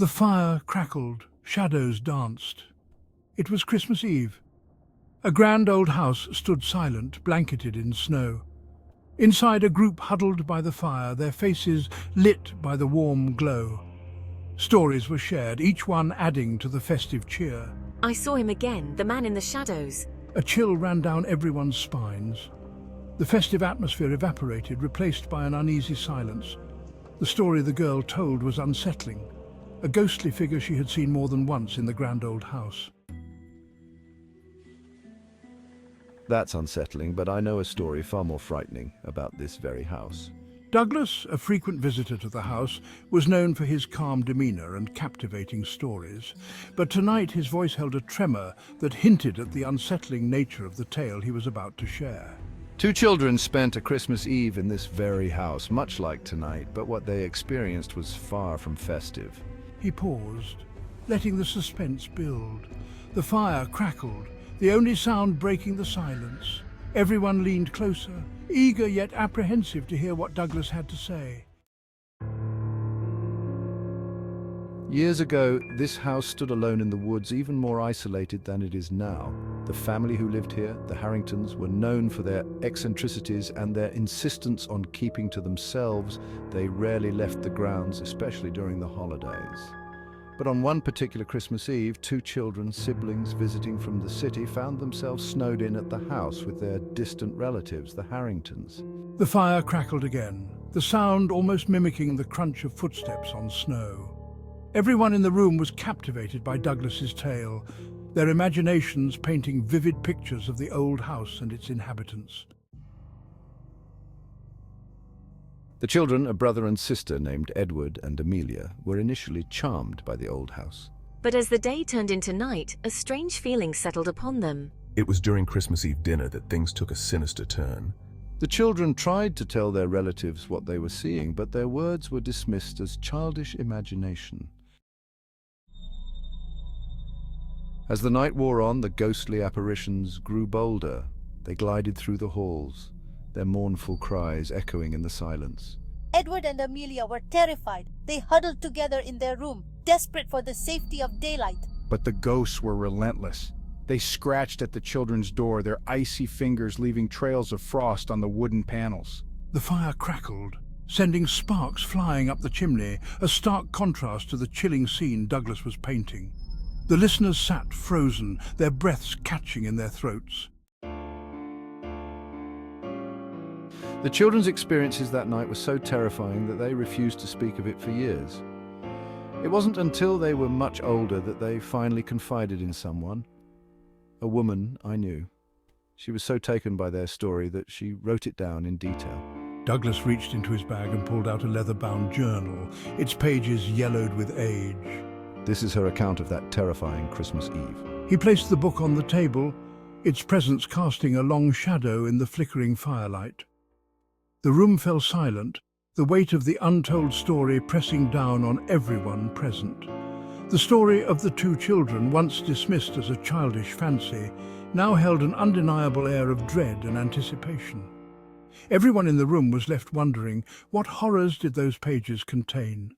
The fire crackled, shadows danced. It was Christmas Eve. A grand old house stood silent, blanketed in snow. Inside, a group huddled by the fire, their faces lit by the warm glow. Stories were shared, each one adding to the festive cheer. I saw him again, the man in the shadows. A chill ran down everyone's spines. The festive atmosphere evaporated, replaced by an uneasy silence. The story the girl told was unsettling. A ghostly figure she had seen more than once in the grand old house. That's unsettling, but I know a story far more frightening about this very house. Douglas, a frequent visitor to the house, was known for his calm demeanor and captivating stories. But tonight his voice held a tremor that hinted at the unsettling nature of the tale he was about to share. Two children spent a Christmas Eve in this very house, much like tonight, but what they experienced was far from festive. He paused, letting the suspense build. The fire crackled, the only sound breaking the silence. Everyone leaned closer, eager yet apprehensive to hear what Douglas had to say. Years ago, this house stood alone in the woods, even more isolated than it is now. The family who lived here, the Harringtons, were known for their eccentricities and their insistence on keeping to themselves. They rarely left the grounds, especially during the holidays. But on one particular Christmas Eve, two children, siblings visiting from the city, found themselves snowed in at the house with their distant relatives, the Harringtons. The fire crackled again, the sound almost mimicking the crunch of footsteps on snow. Everyone in the room was captivated by Douglas's tale, their imaginations painting vivid pictures of the old house and its inhabitants. The children, a brother and sister named Edward and Amelia, were initially charmed by the old house. But as the day turned into night, a strange feeling settled upon them. It was during Christmas Eve dinner that things took a sinister turn. The children tried to tell their relatives what they were seeing, but their words were dismissed as childish imagination. As the night wore on, the ghostly apparitions grew bolder. They glided through the halls, their mournful cries echoing in the silence. Edward and Amelia were terrified. They huddled together in their room, desperate for the safety of daylight. But the ghosts were relentless. They scratched at the children's door, their icy fingers leaving trails of frost on the wooden panels. The fire crackled, sending sparks flying up the chimney, a stark contrast to the chilling scene Douglas was painting. The listeners sat frozen, their breaths catching in their throats. The children's experiences that night were so terrifying that they refused to speak of it for years. It wasn't until they were much older that they finally confided in someone. A woman I knew. She was so taken by their story that she wrote it down in detail. Douglas reached into his bag and pulled out a leather-bound journal, its pages yellowed with age. This is her account of that terrifying Christmas Eve. He placed the book on the table, its presence casting a long shadow in the flickering firelight. The room fell silent, the weight of the untold story pressing down on everyone present. The story of the two children, once dismissed as a childish fancy, now held an undeniable air of dread and anticipation. Everyone in the room was left wondering, what horrors did those pages contain?